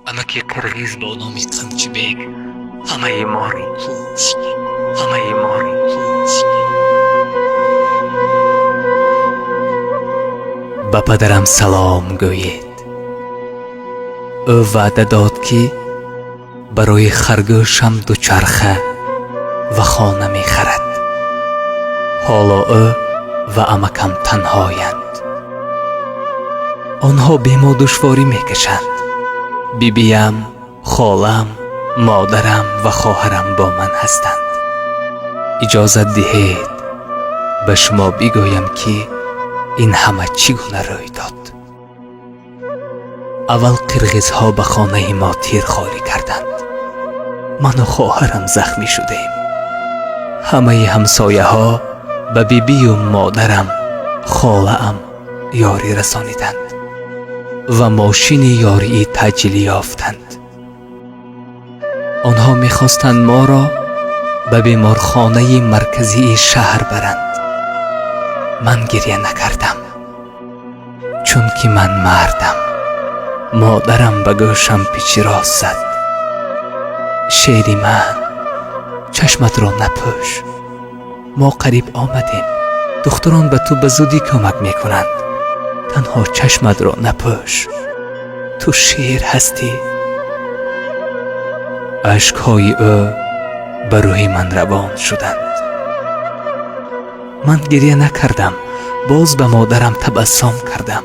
امکی قرغیز با نام قمچی بیگ همه ما رو کشت، همه ما رو کشت. به پدرم سلام گویید. او وعده داد که برای خرگوشم دوچرخه و خانه می خرد. حالا او و عمکم تنهایند. آنها بی ما دشواری می کشند. بیبیم، خالم، مادرم و خواهرم با من هستند. اجازه دهید به شما بگویم که این همه چگونه روی داد. اول قرغیزها به خانه ما تیرخواری کردند. من و خواهرم زخمی شدیم. همه همسایه ها به بیبی و مادرم، خاله‌ام یاری رسانیدند و ماشین یاری تعجیلی یافتند. آنها می‌خواستند ما را به بیمارخانه مرکزی شهر برند. من گریه نکردم، چون که من مردم. مادرم به گوشم پیچی راست زد. شیری من، چشمت را نپوش. ما قریب آمدیم. دختران به تو به زودی کمک میکنند. تنها چشمت را نپوش. تو شیر هستی. اشکهای او به روی من روان شدند. من گریه نکردم. باز به مادرم تبسم کردم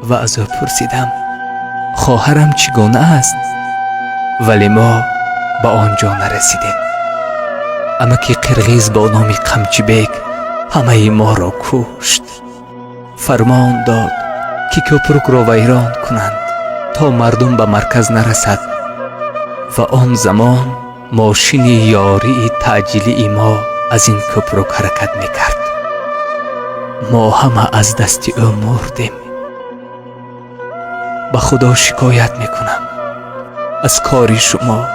و از او پرسیدم خواهرم چگونه است؟ ولی ما به آنجا نرسیدیم. امکی قرغیز با نام قمچی بیگ همه ما را کشت. فرمان داد که کپرک را ویران کنند تا مردم به مرکز نرسد و آن زمان ماشین یاری تعجیلی ما از این کپرک حرکت میکرد. ما همه از دست او مردیم. به خدا شکایت میکنم از کاری شما،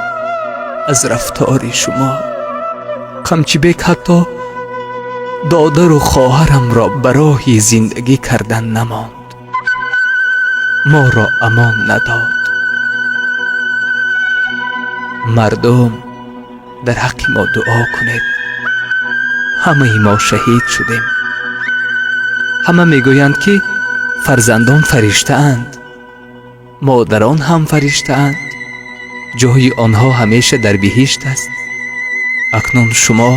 از رفتاری شما. قمچی بیگ حتی دادر و خواهرم را برای زندگی کردن نماند. ما را امان نداد. مردم در حق ما دعا کنید. همه ما شهید شدیم. همه میگویند که فرزندان فرشته اند. مادران هم فرشته اند. جای آنها همیشه در بهشت است. اکنون شما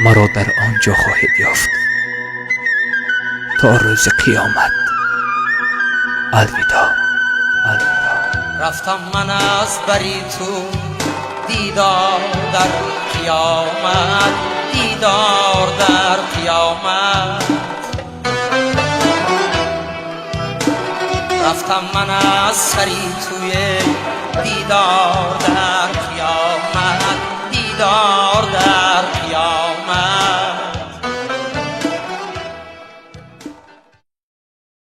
مرا در آنجا خواهید یافت تا روز قیامت. الوداع، الوداع. رفتم من از بری تو، دیدار در قیامت، دیدار در قیامت. رفتم من از سری توی، دیدار در قیامت، دیدار در